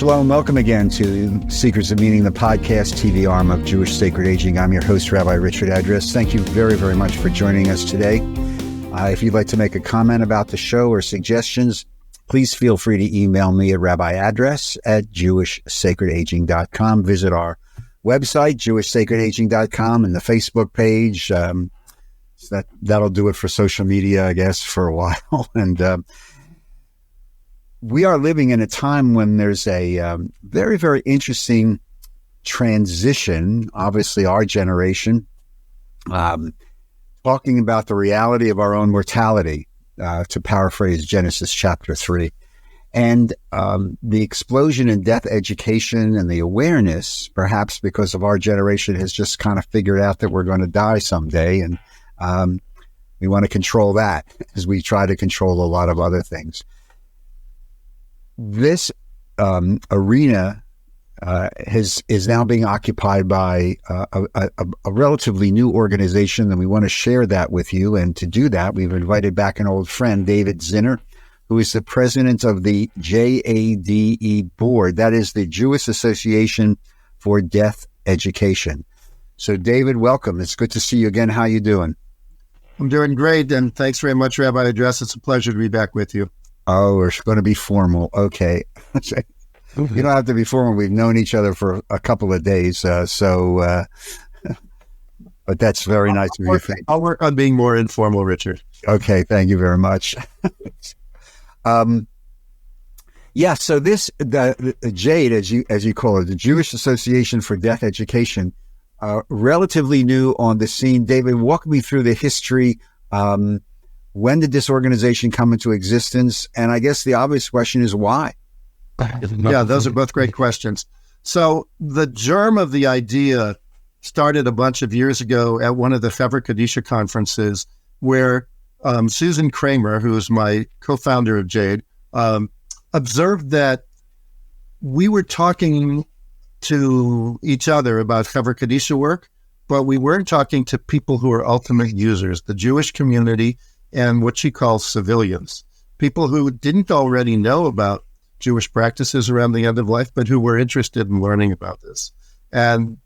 Shalom, welcome again to Secrets of Meaning, the podcast TV arm of Jewish Sacred Aging. I'm your host, Rabbi Richard Adress. Thank you very, very much for joining us today. If you'd like to make a comment about the show or suggestions, please feel free to email me at rabbiadress@jewishsacredaging.com. Visit our website, jewishsacredaging.com, and the Facebook page. That'll do it for social media, I guess, for a while. And we are living in a time when there's a very, very interesting transition. Obviously, our generation, talking about the reality of our own mortality, to paraphrase Genesis chapter 3. And the explosion in death education and the awareness, perhaps because of our generation, has just kind of figured out that we're going to die someday. And we want to control that as we try to control a lot of other things. This arena is now being occupied by a relatively new organization, and we want to share that with you. And to do that, we've invited back an old friend, David Zinner, who is the president of the JADE board. That is the Jewish Association for Death Education. So, David, welcome. It's good to see you again. How you doing? I'm doing great, and thanks very much, Rabbi Adress. It's a pleasure to be back with you. Oh, we're going to be formal. Okay. You don't have to be formal. We've known each other for a couple of days. But that's very nice of you. I'll work on being more informal, Richard. Okay. Thank you very much. So this, the JADE, as you call it, the Jewish Association for Death Education, relatively new on the scene. David, walk me through the history. When did this organization come into existence? And I guess the obvious question is why? Yeah, those are both great questions. So the germ of the idea started a bunch of years ago at one of the Chevra Kadisha conferences where Susan Kramer, who is my co-founder of JADE, observed that we were talking to each other about Chevra Kadisha work, but we weren't talking to people who are ultimate users, the Jewish community, and what she calls civilians, people who didn't already know about Jewish practices around the end of life, but who were interested in learning about this. And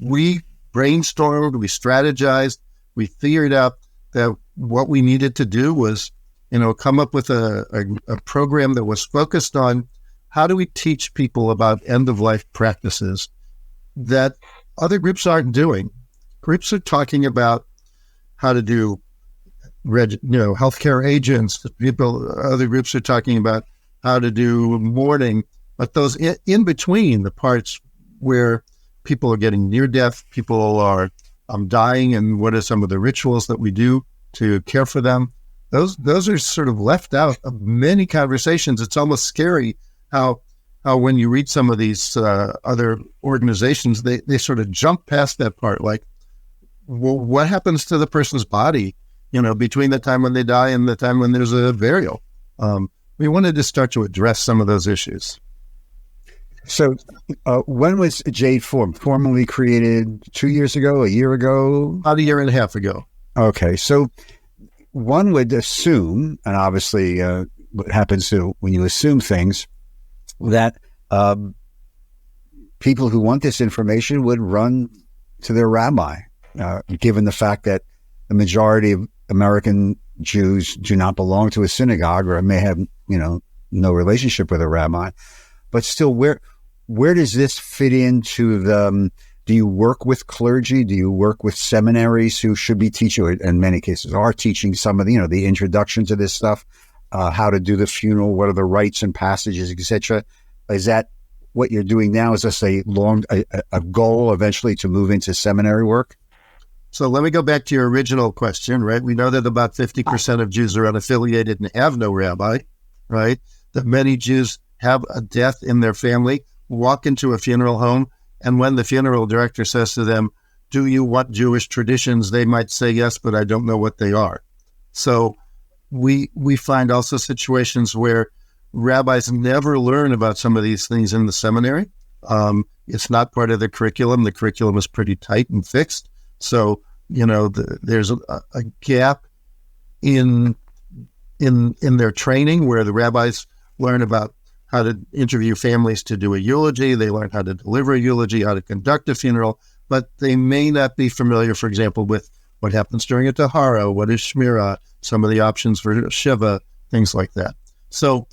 we brainstormed, we strategized, we figured out that what we needed to do was, come up with a program that was focused on how do we teach people about end-of-life practices that other groups aren't doing. Groups are talking about how to do healthcare agents. Other groups are talking about how to do mourning, but those in between, the parts where people are getting near death, people are dying, and what are some of the rituals that we do to care for them? Those are sort of left out of many conversations. It's almost scary how when you read some of these other organizations, they sort of jump past that part. Like, well, what happens to the person's body, between the time when they die and the time when there's a burial? We wanted to start to address some of those issues. So when was JADE formed? Formally created 2 years ago, a year ago? About a year and a half ago. Okay. So one would assume, and obviously what happens to when you assume things, that people who want this information would run to their rabbi, given the fact that the majority of American Jews do not belong to a synagogue or may have, no relationship with a rabbi. But still, where does this fit into do you work with clergy? Do you work with seminaries who should be teaching, or in many cases are teaching some of the introduction to this stuff, how to do the funeral, what are the rites and passages, etc.? Is that what you're doing now? Is this a goal eventually to move into seminary work? So let me go back to your original question, right? We know that about 50% of Jews are unaffiliated and have no rabbi, right? That many Jews have a death in their family, walk into a funeral home, and when the funeral director says to them, do you want Jewish traditions? They might say yes, but I don't know what they are. So we find also situations where rabbis never learn about some of these things in the seminary. It's not part of the curriculum. The curriculum is pretty tight and fixed. So, there's a gap in their training where the rabbis learn about how to interview families to do a eulogy. They learn how to deliver a eulogy, how to conduct a funeral, but they may not be familiar, for example, with what happens during a tahara, what is shmira, some of the options for shiva, things like that. So,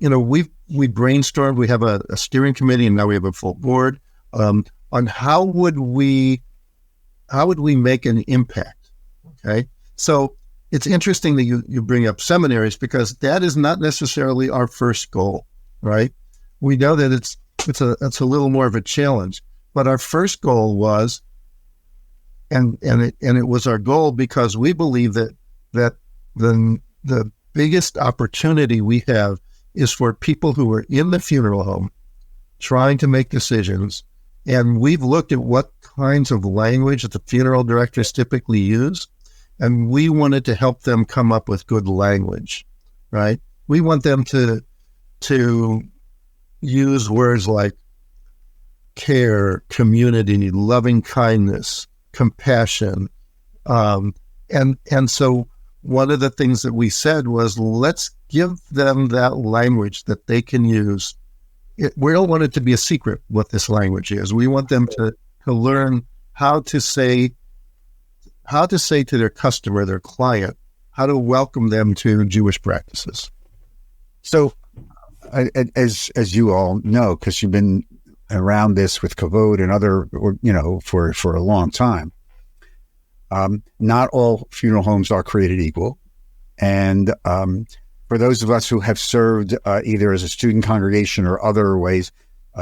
we brainstormed. We have a steering committee, and now we have a full board on how would we make an impact. Okay, so it's interesting that you bring up seminaries, because that is not necessarily our first goal, right? We know that it's a little more of a challenge, but our first goal was, and it was our goal because we believe that the biggest opportunity we have is for people who are in the funeral home trying to make decisions. And we've looked at what kinds of language that the funeral directors typically use, and we wanted to help them come up with good language, right? We want them to use words like care, community, loving kindness, compassion. And so one of the things that we said was, let's give them that language that they can use. We don't want it to be a secret what this language is. We want them to learn how to say to their customer, their client, how to welcome them to Jewish practices. So, as you all know, because you've been around this with Kavod and other, for a long time, not all funeral homes are created equal. And for those of us who have served either as a student congregation or other ways,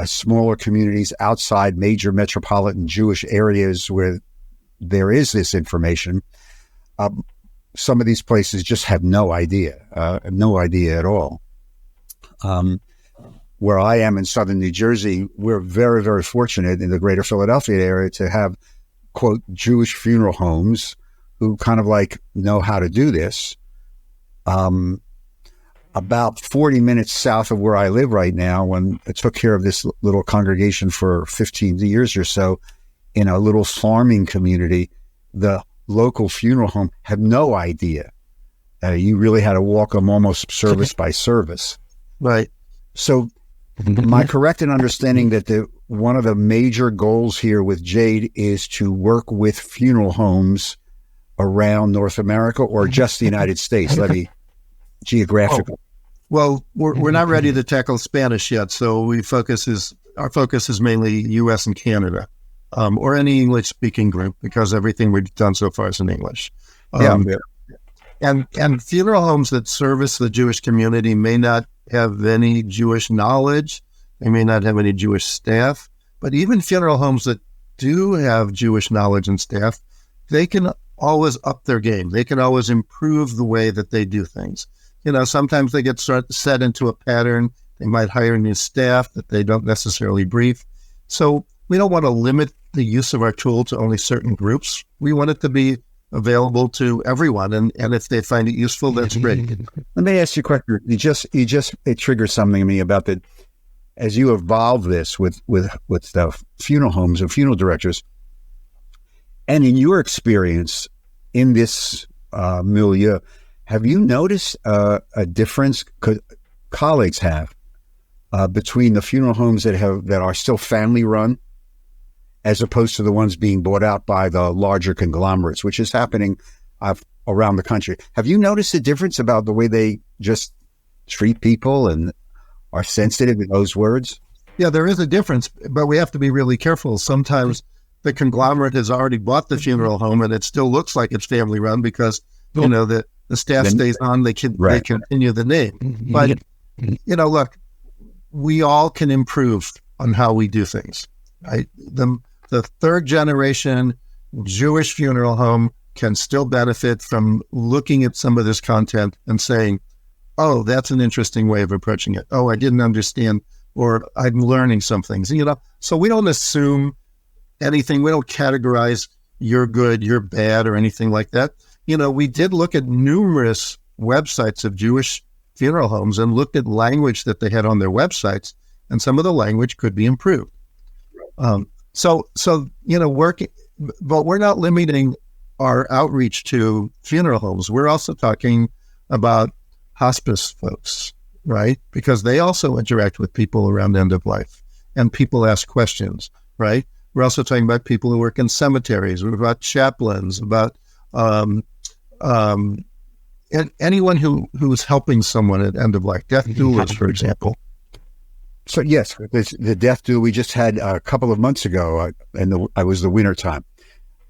smaller communities outside major metropolitan Jewish areas where there is this information, some of these places just have no idea at all. Where I am in southern New Jersey, we're very, very fortunate in the greater Philadelphia area to have, quote, Jewish funeral homes who kind of like know how to do this. About 40 minutes south of where I live right now, when I took care of this little congregation for 15 years or so in a little farming community, the local funeral home had no idea. You really had to walk them almost service by service. Right. So am I correct in understanding that one of the major goals here with JADE is to work with funeral homes around North America, or just the United States? Let me geographical. Well, we're not ready to tackle Spanish yet, so our focus is mainly U.S. and Canada, or any English-speaking group, because everything we've done so far is in English. And funeral homes that service the Jewish community may not have any Jewish knowledge. They may not have any Jewish staff. But even funeral homes that do have Jewish knowledge and staff, they can always up their game. They can always improve the way that they do things. Sometimes they get set into a pattern. They might hire new staff that they don't necessarily brief. So we don't want to limit the use of our tool to only certain groups. We want it to be available to everyone, and if they find it useful, that's great. Let me ask you a question. It triggers something in me about that. As you evolve this with the funeral homes and funeral directors, and in your experience in this milieu, have you noticed a difference? Colleagues have between the funeral homes that are still family run, as opposed to the ones being bought out by the larger conglomerates, which is happening around the country. Have you noticed a difference about the way they just treat people and are sensitive to those words? Yeah, there is a difference, but we have to be really careful. Sometimes the conglomerate has already bought the funeral home, and it still looks like it's family run because the staff stays on. They continue the name. But look, we all can improve on how we do things. Right? The third generation Jewish funeral home can still benefit from looking at some of this content and saying, oh, that's an interesting way of approaching it. Oh, I didn't understand, or I'm learning some things. So we don't assume anything. We don't categorize you're good, you're bad, or anything like that. We did look at numerous websites of Jewish funeral homes and looked at language that they had on their websites, and some of the language could be improved. Working, but we're not limiting our outreach to funeral homes. We're also talking about hospice folks, right? Because they also interact with people around end of life, and people ask questions, right? We're also talking about people who work in cemeteries, about chaplains, about and anyone who's helping someone at end of life, death doulas, for example. So yes, the death doula we just had a couple of months ago, and I was the winter time.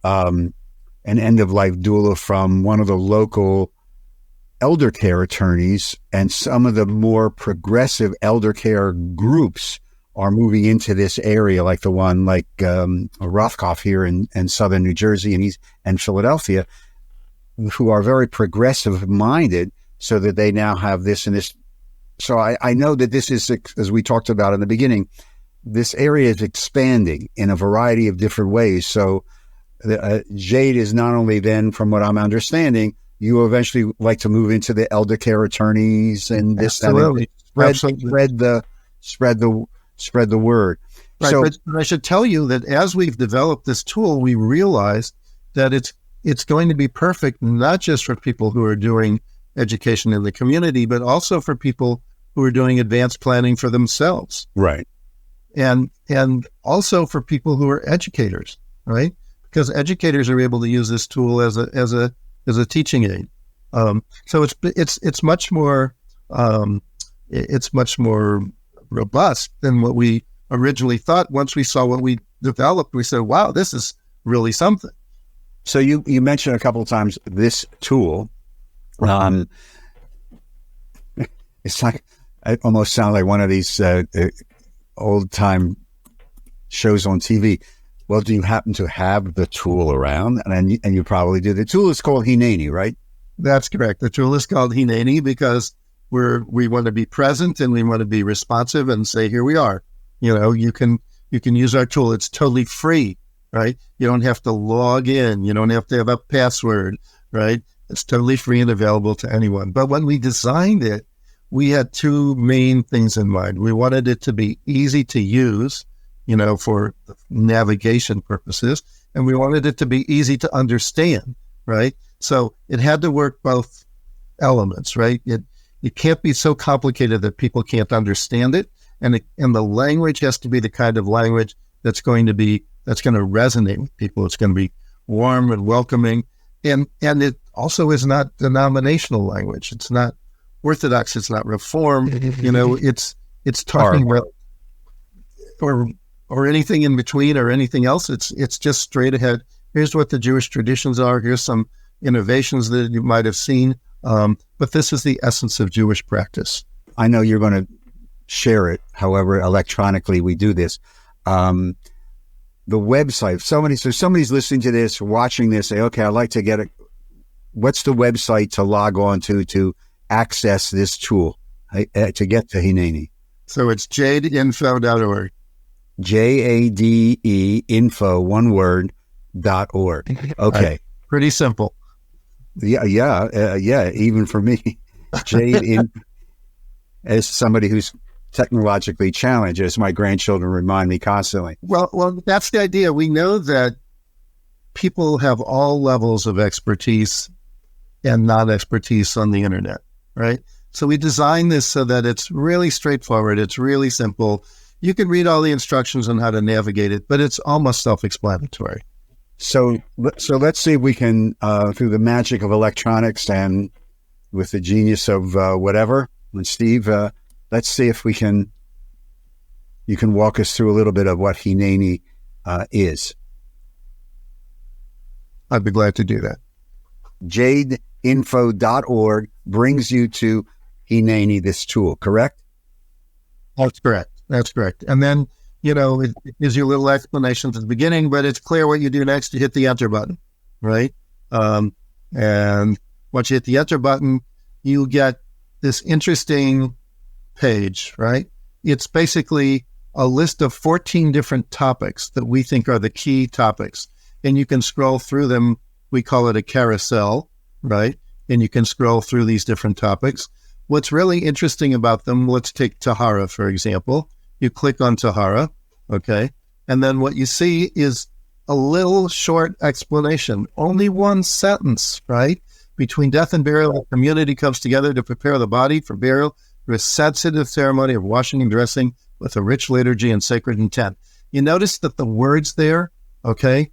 An end of life doula from one of the local elder care attorneys, and some of the more progressive elder care groups are moving into this area, like the one like Rothkopf here in southern New Jersey and Philadelphia, who are very progressive minded, so that they now have this and this. So I know that this is, as we talked about in the beginning, this area is expanding in a variety of different ways. So JADE is not only then, from what I'm understanding, you eventually like to move into the elder care attorneys and this, absolutely, spread the word. Right, So, but I should tell you that as we've developed this tool, we realized that it's going to be perfect not just for people who are doing education in the community, but also for people who are doing advanced planning for themselves. right. And also for people who are educators, right? Because educators are able to use this tool as a teaching aid. So it's much more robust than what we originally thought. Once we saw what we developed, we said, "Wow, this is really something." So you mentioned a couple of times this tool. It's like, it almost sounds like one of these old time shows on TV. Well, do you happen to have the tool around? And you probably do. The tool is called Hineni, right? That's correct. The tool is called Hineni because we want to be present and we want to be responsive and say, "Here we are." You can use our tool. It's totally free, right? You don't have to log in. You don't have to have a password, right? It's totally free and available to anyone. But when we designed it, we had two main things in mind. We wanted it to be easy to use, for navigation purposes, and we wanted it to be easy to understand, right? So it had to work both elements, right? It can't be so complicated that people can't understand it, and the language has to be the kind of language that's going to resonate with people. It's going to be warm and welcoming, and it also is not denominational language. It's not Orthodox. It's not Reform. It's talking about or anything in between or anything else. It's just straight ahead. Here's what the Jewish traditions are. Here's some innovations that you might have seen. But this is the essence of Jewish practice. I know you're going to share it. However, electronically we do this. The website. Somebody's listening to this, watching this, say, "Okay, I'd like to get it." What's the website to log on to access this tool, to get to Hineni? So it's jadeinfo.org. JADE info, one word, .org. Okay. Pretty simple. Yeah. Even for me, JADE as somebody who's technologically challenged, as my grandchildren remind me constantly. Well, that's the idea. We know that people have all levels of expertise and non-expertise on the internet, right? So we designed this so that it's really straightforward. It's really simple. You can read all the instructions on how to navigate it, but it's almost self-explanatory. So let's see if we can, through the magic of electronics and with the genius of whatever, and Steve, let's see if you can walk us through a little bit of what Hineni is. I'd be glad to do that. JADEinfo.org brings you to Hineni, this tool, correct? That's correct. And then, it gives you a little explanation at the beginning, but it's clear what you do next. You hit the enter button, right? And once you hit the enter button, you get this interesting page, right? It's basically a list of 14 different topics that we think are the key topics. And you can scroll through them. We call it a carousel, right? And you can scroll through these different topics. What's really interesting about them, let's take Tahara, for example. You click on Tahara, okay? And then what you see is a little short explanation, only one sentence, right? Between death and burial, the community comes together to prepare the body for burial, through a sensitive ceremony of washing and dressing with a rich liturgy and sacred intent. You notice that the words there, okay,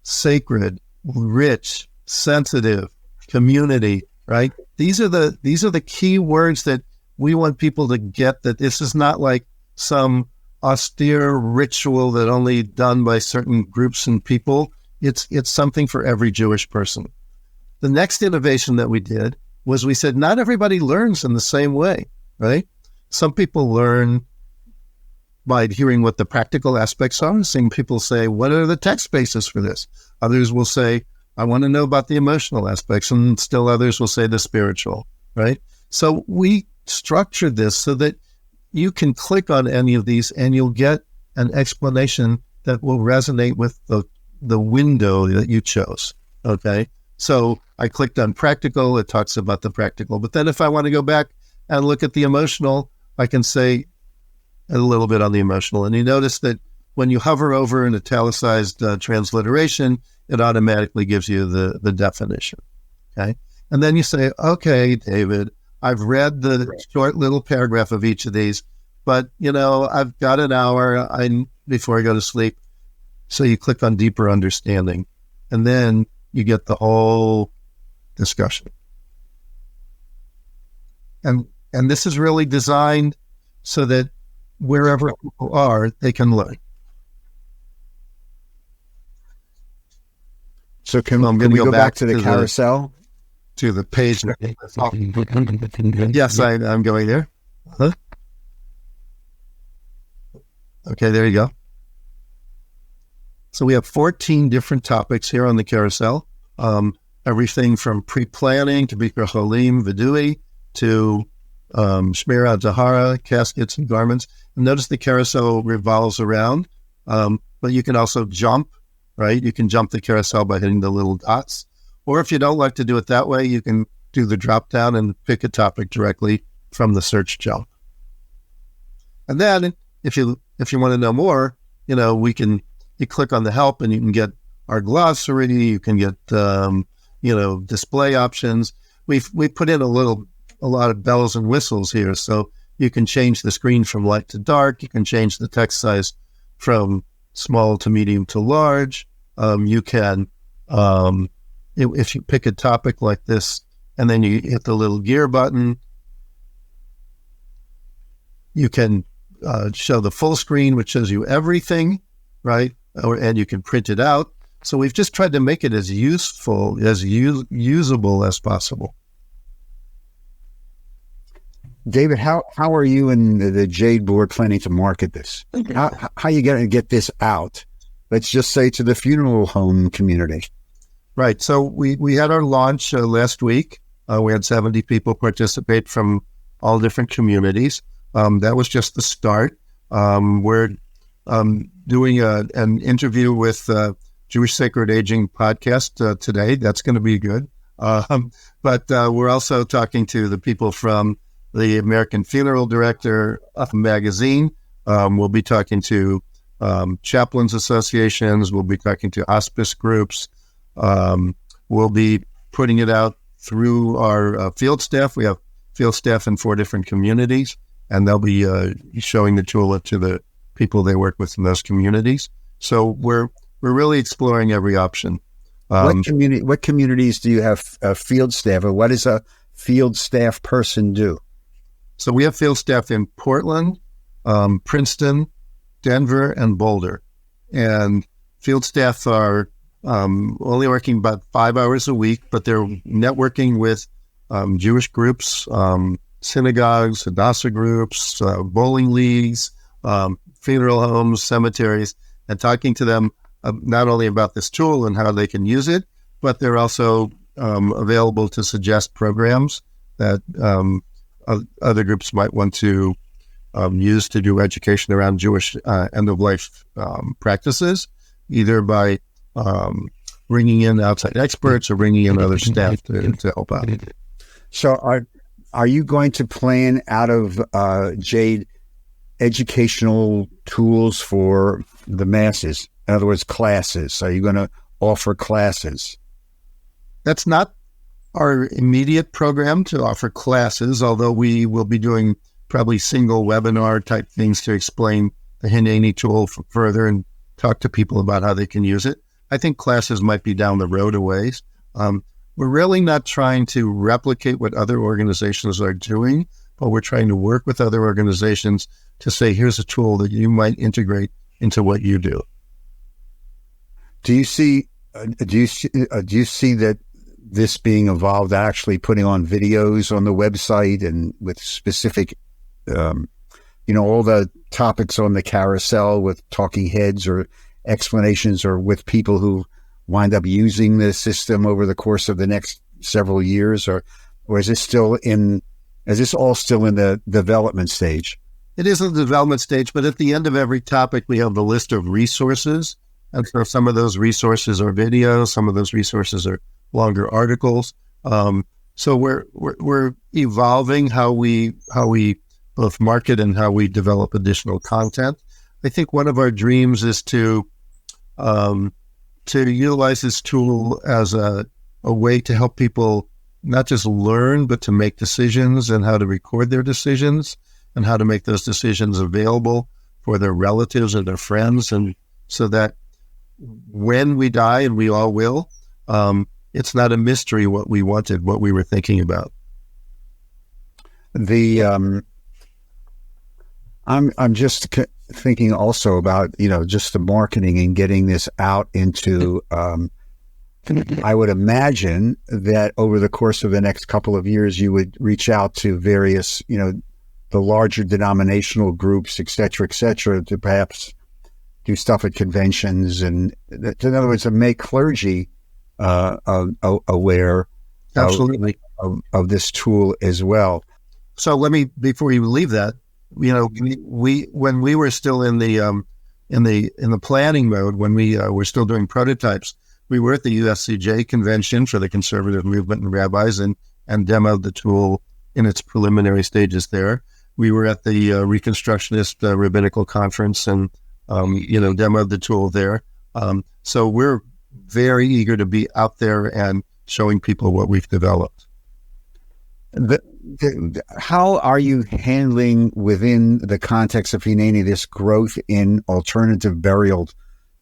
sacred, rich, sensitive, community, right? These are the key words that we want people to get, that this is not like some austere ritual that only done by certain groups and people. It's something for every Jewish person. The next innovation that we did was we said, not everybody learns in the same way, right? Some people learn by hearing what the practical aspects are. Some people say, what are the text bases for this? Others will say, I want to know about the emotional aspects, and still others will say the spiritual, right? So we structured this so that you can click on any of these and you'll get an explanation that will resonate with the window that you chose, okay? So I clicked on practical, it talks about the practical. But then if I want to go back and look at the emotional, I can say a little bit on the emotional. And you notice that when you hover over an italicized transliteration, it automatically gives you the definition, okay? And then you say, okay, David, I've read the short little paragraph of each of these, but, I've got an hour before I go to sleep. So you click on deeper understanding, and then you get the whole discussion. And this is really designed so that wherever people are, they can learn. So can we go back to the carousel? To the page. Yes, I'm going there. Huh? Okay, there you go. So we have 14 different topics here on the carousel. Everything from pre-planning to Bikra Cholim, Vidui, to Shmira Tahara, caskets and garments. And notice the carousel revolves around, but you can also jump, right? You can jump the carousel by hitting the little dots. Or if you don't like to do it that way, you can do the drop down and pick a topic directly from the search jump. And then if you want to know more, you click on the help and you can get our glossary, you can get display options. We put in a lot of bells and whistles here, so you can change the screen from light to dark, you can change the text size from small to medium to large. You can if you pick a topic like this and then you hit the little gear button, you can show the full screen, which shows you everything, right? And you can print it out. So we've just tried to make it as useful, as usable as possible. David, how are you and the JADE board planning to market this? How are you going to get this out? Let's just say to the funeral home community. Right. So we had our launch last week. We had 70 people participate from all different communities. That was just the start. We're doing an interview with Jewish Sacred Aging podcast today. That's going to be good. But we're also talking to the people from the American Funeral Director magazine. We'll be talking to chaplains associations. We'll be talking to hospice groups. We'll be putting it out through our field staff. We have field staff in 4 different communities, and they'll be showing the tool to the people they work with in those communities. So we're really exploring every option. What communities do you have field staff, or what does a field staff person do? So we have field staff in Portland, Princeton, Denver, and Boulder. And field staff are only working about 5 hours a week, but they're networking with Jewish groups, synagogues, Hadassah groups, bowling leagues, funeral homes, cemeteries, and talking to them not only about this tool and how they can use it, but they're also available to suggest programs that other groups might want to use to do education around Jewish end-of-life practices, either by bringing in outside experts or bringing in other staff to help out. So are you going to plan out of JADE educational tools for the masses? In other words, classes. Are you going to offer classes? That's not our immediate program to offer classes, although we will be doing probably single webinar type things to explain the Hineni tool further and talk to people about how they can use it. I think classes might be down the road a ways. We're really not trying to replicate what other organizations are doing, but we're trying to work with other organizations to say, here's a tool that you might integrate into what you do. Do you see that this being evolved, actually putting on videos on the website and with specific, all the topics on the carousel with talking heads or explanations, or with people who wind up using the system over the course of the next several years, or is this all still in the development stage? It is in the development stage, but at the end of every topic, we have the list of resources. And so some of those resources are videos, some of those resources are longer articles. So we're evolving how we both market and how we develop additional content. I think one of our dreams is to utilize this tool as a way to help people not just learn, but to make decisions and how to record their decisions and how to make those decisions available for their relatives and their friends. And so that when we die, and we all will, it's not a mystery what we wanted, what we were thinking about. I'm just thinking also about, just the marketing and getting this out into, I would imagine that over the course of the next couple of years, you would reach out to various, the larger denominational groups, et cetera, to perhaps do stuff at conventions, and in other words, to make clergy aware Absolutely. of this tool as well. So let me, before you leave that, when we were still in the planning mode, when we were still doing prototypes, we were at the USCJ convention for the Conservative Movement and Rabbis and demoed the tool in its preliminary stages there. We were at the Reconstructionist Rabbinical Conference and demoed the tool there. So we're very eager to be out there and showing people what we've developed. How are you handling within the context of Hineni this growth in alternative burial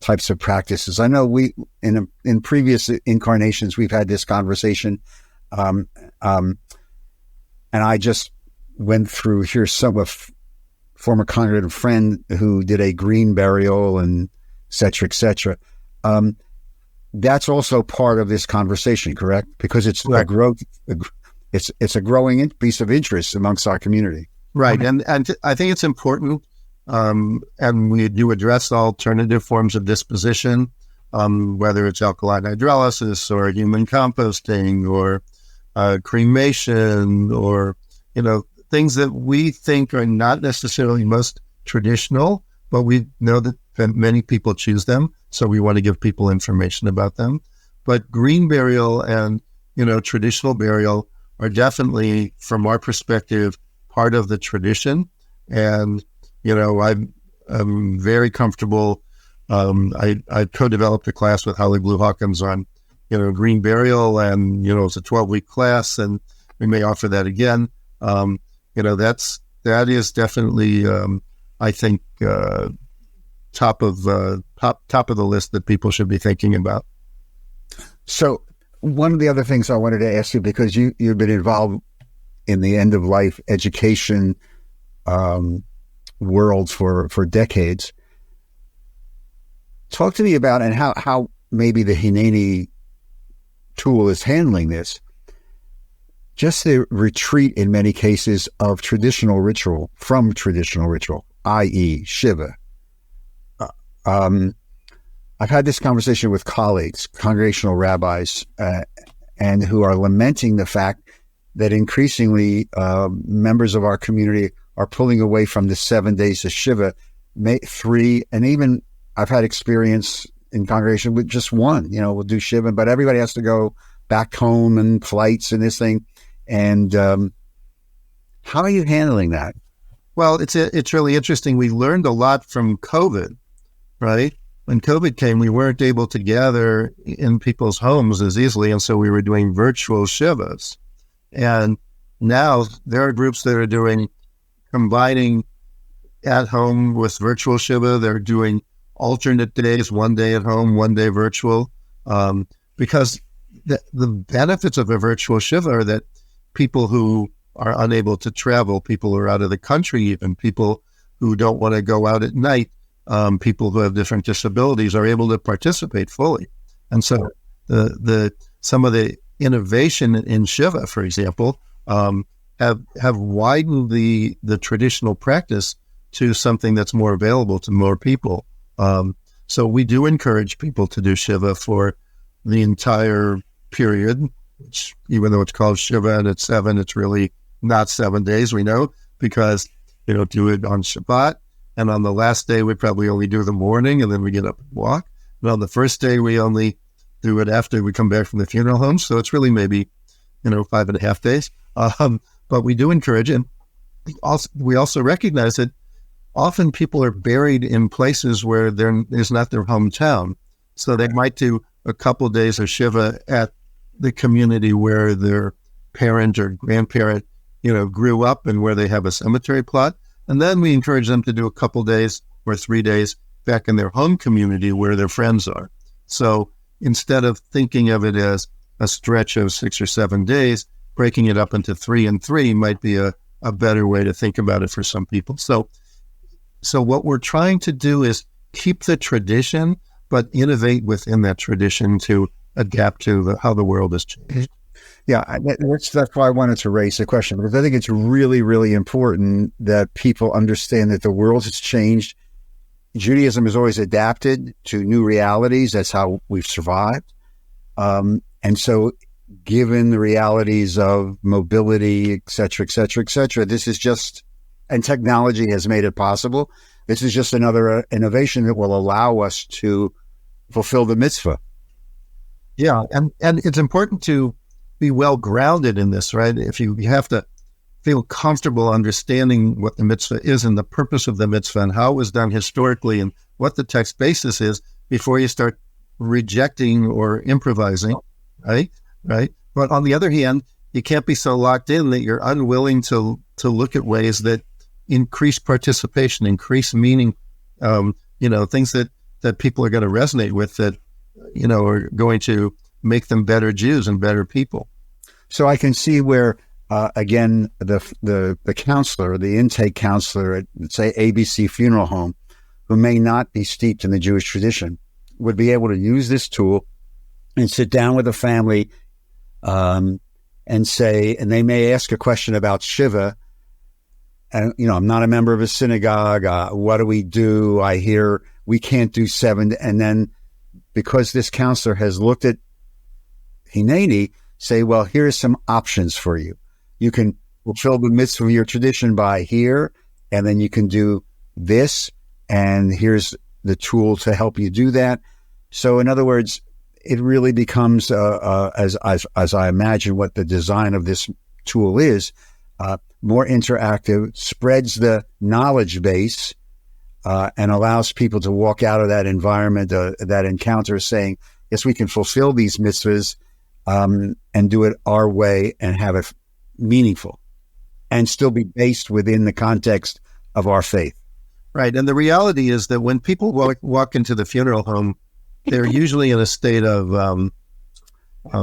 types of practices? I know we in previous incarnations we've had this conversation, and I just went through here some of former congregant friend who did a green burial and et cetera. That's also part of this conversation, correct? Because it's a growth. It's a growing piece of interest amongst our community. Right. And I think it's important, and we do address alternative forms of disposition, whether it's alkaline hydrolysis or human composting or cremation or, things that we think are not necessarily most traditional, but we know that many people choose them. So we want to give people information about them. But green burial and, traditional burial are definitely, from our perspective, part of the tradition. And, I'm very comfortable. I co-developed a class with Holly Blue Hawkins on, green burial, and, it's a 12-week class, and we may offer that again. That is definitely, I think, top of the list that people should be thinking about. So one of the other things I wanted to ask you, because you've been involved in the end of life education world for decades. Talk to me about and how maybe the Hineni tool is handling this. Just the retreat in many cases of traditional ritual, i.e. Shiva. I've had this conversation with colleagues, congregational rabbis, and who are lamenting the fact that increasingly members of our community are pulling away from the 7 days of Shiva, 3, and even I've had experience in congregation with just one. We'll do Shiva, but everybody has to go back home and flights and this thing. And how are you handling that? Well, it's really interesting. We learned a lot from COVID, right? When COVID came, we weren't able to gather in people's homes as easily, and so we were doing virtual Shivas. And now there are groups that are doing combining at home with virtual Shiva. They're doing alternate days, one day at home, one day virtual, because the benefits of a virtual Shiva are that people who are unable to travel, people who are out of the country, even people who don't want to go out at night, people who have different disabilities are able to participate fully. And so some of the innovation in Shiva, for example, have widened the traditional practice to something that's more available to more people. So we do encourage people to do Shiva for the entire period, which even though it's called Shiva and it's 7, it's really not 7 days, we know, because they don't do it on Shabbat. And on the last day, we probably only do the morning, and then we get up and walk. And on the first day, we only do it after we come back from the funeral home. So it's really maybe, 5.5 days. But we do encourage it. And we also recognize that often people are buried in places where is not their hometown. So they might do a couple of days of Shiva at the community where their parent or grandparent, grew up and where they have a cemetery plot. And then we encourage them to do a couple days or 3 days back in their home community where their friends are. So instead of thinking of it as a stretch of 6 or 7 days, breaking it up into 3 and 3 might be a better way to think about it for some people. So what we're trying to do is keep the tradition, but innovate within that tradition to adapt to how the world has changed. Yeah, that's why I wanted to raise the question, because I think it's really, really important that people understand that the world has changed. Judaism has always adapted to new realities. That's how we've survived. And so given the realities of mobility, et cetera, this is just, and technology has made it possible. This is just another innovation that will allow us to fulfill the mitzvah. Yeah, and it's important to be well grounded in this, right? If you have to feel comfortable understanding what the mitzvah is and the purpose of the mitzvah and how it was done historically and what the text basis is before you start rejecting or improvising, right? But on the other hand, you can't be so locked in that you're unwilling to look at ways that increase participation, increase meaning, things that people are going to resonate with, that, are going to make them better Jews and better people. So I can see where, again, the counselor, the intake counselor at, say, ABC Funeral Home, who may not be steeped in the Jewish tradition, would be able to use this tool and sit down with a family and they may ask a question about Shiva. And, I'm not a member of a synagogue. What do we do? I hear we can't do 7. And then because this counselor has looked at Hineni, say, well, here's some options for you. You can fulfill the mitzvah of your tradition by here, and then you can do this, and here's the tool to help you do that. So in other words, it really becomes, as I imagine what the design of this tool is, more interactive, spreads the knowledge base, and allows people to walk out of that environment, that encounter, saying, yes, we can fulfill these mitzvahs and do it our way and have it meaningful and still be based within the context of our faith. Right. And the reality is that when people walk into the funeral home, they're usually in a state of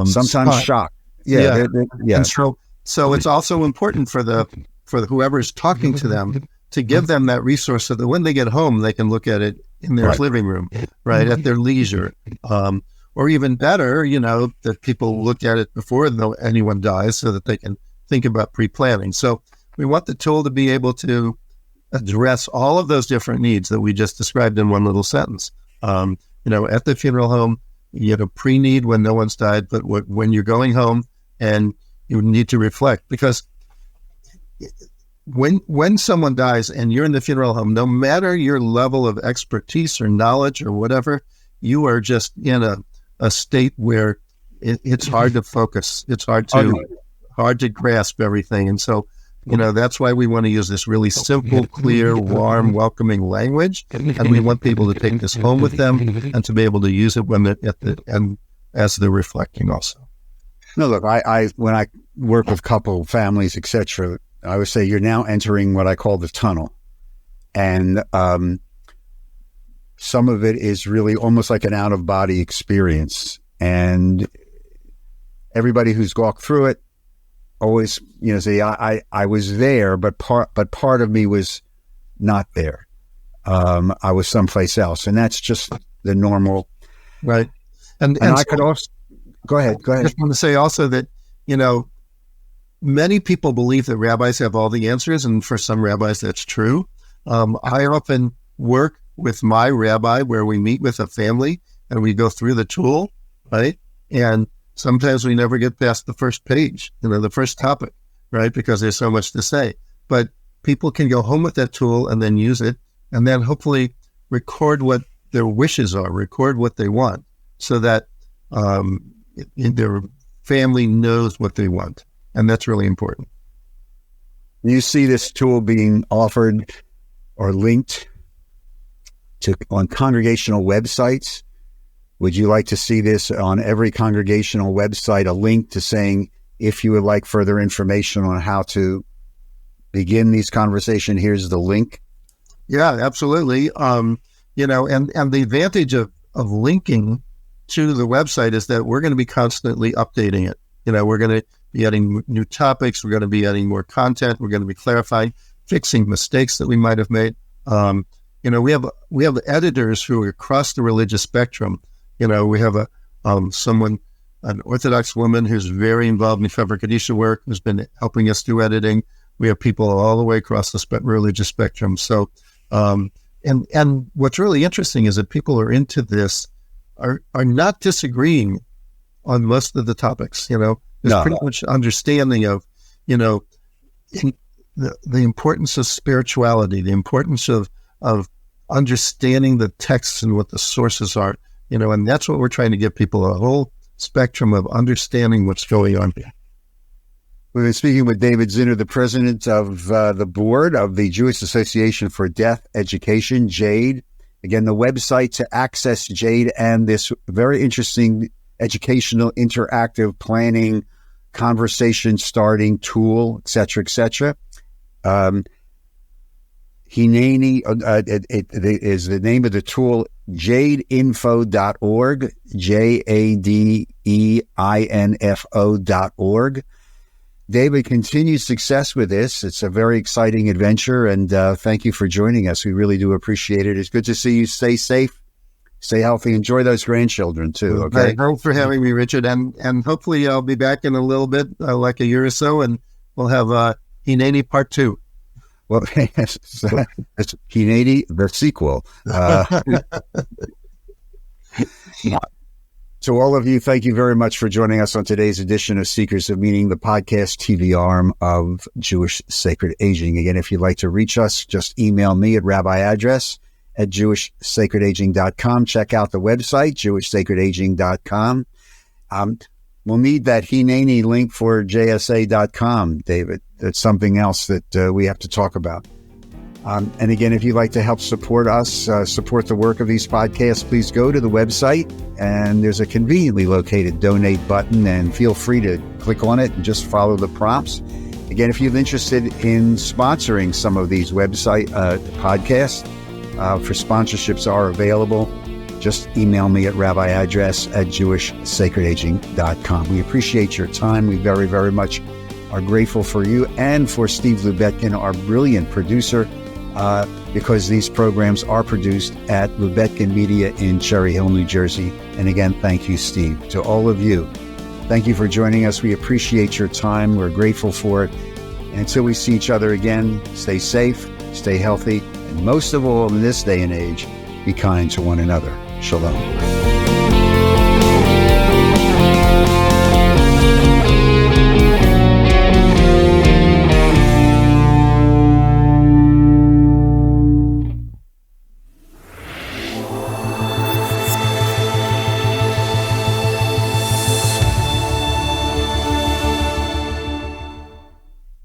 sometimes shock. Yeah. Yeah. And so it's also important for whoever's talking to them to give them that resource so that when they get home, they can look at it in their living room, right, at their leisure. Or even better, that people look at it before anyone dies so that they can think about pre-planning. So we want the tool to be able to address all of those different needs that we just described in one little sentence. At the funeral home, you have a pre-need when no one's died, but when you're going home and you need to reflect, because when someone dies and you're in the funeral home, no matter your level of expertise or knowledge or whatever, you are just in a state where it's hard to focus. It's hard to grasp everything. And so, that's why we want to use this really simple, clear, warm, welcoming language. And we want people to take this home with them and to be able to use it when they're as they're reflecting also. No, look, I when I work with couple families, etc., I would say you're now entering what I call the tunnel. And some of it is really almost like an out-of-body experience. And everybody who's walked through it always, say, I was there, but part of me was not there. I was someplace else. And that's just the normal. Right. And I could also, go ahead. I just want to say also that, many people believe that rabbis have all the answers. And for some rabbis, that's true. I often work with my rabbi where we meet with a family and we go through the tool, right? And sometimes we never get past the first page, the first topic, right? Because there's so much to say. But people can go home with that tool and then use it and then hopefully record what their wishes are, record what they want so that their family knows what they want. And that's really important. You see this tool being offered or linked on congregational websites. Would you like to see this on every congregational website, a link to saying, if you would like further information on how to begin these conversations, here's the link? Yeah, absolutely. And the advantage of linking to the website is that we're going to be constantly updating it. We're going to be adding new topics. We're going to be adding more content. We're going to be clarifying, fixing mistakes that we might have made. We have editors who are across the religious spectrum. We have an Orthodox woman who's very involved in Fever Kadisha work, who's been helping us do editing. We have people all the way across the religious spectrum. So, and what's really interesting is that people who are into this are not disagreeing on most of the topics. There's pretty much understanding of, the importance of spirituality, the importance of understanding the texts and what the sources are, and that's what we're trying to give people, a whole spectrum of understanding what's going on here. We've been speaking with David Zinner, the president of the board of the Jewish Association for Deaf Education, JADE. Again, the website to access JADE and this very interesting educational, interactive planning, conversation starting tool, et cetera, et cetera. Hineni is the name of the tool, jadeinfo.org, JADEINFO.org. David, continued success with this. It's a very exciting adventure, and thank you for joining us. We really do appreciate it. It's good to see you. Stay safe, stay healthy, enjoy those grandchildren too. Okay. Thanks for having me, Richard, and hopefully I'll be back in a little bit, like a year or so, and we'll have Hineni Part 2. Well, it's Hineni, the sequel. To all of you, thank you very much for joining us on today's edition of Seekers of Meaning, the podcast TV arm of Jewish Sacred Aging. Again, if you'd like to reach us, just email me at rabbiaddress@jewishsacredaging.com. Check out the website, jewishsacredaging.com. We'll need that Hineni link for jsa.com, David. That's something else that we have to talk about. And again, if you'd like to help support us, support the work of these podcasts, please go to the website and there's a conveniently located donate button, and feel free to click on it and just follow the prompts. Again, if you're interested in sponsoring some of these website podcasts, for sponsorships are available. Just email me at rabbiaddress@jewishsacredaging.com. We appreciate your time. We very, very much are grateful for you and for Steve Lubetkin, our brilliant producer, because these programs are produced at Lubetkin Media in Cherry Hill, New Jersey. And again, thank you, Steve. To all of you, thank you for joining us. We appreciate your time. We're grateful for it. And until we see each other again, stay safe, stay healthy, and most of all in this day and age, be kind to one another. Shalom.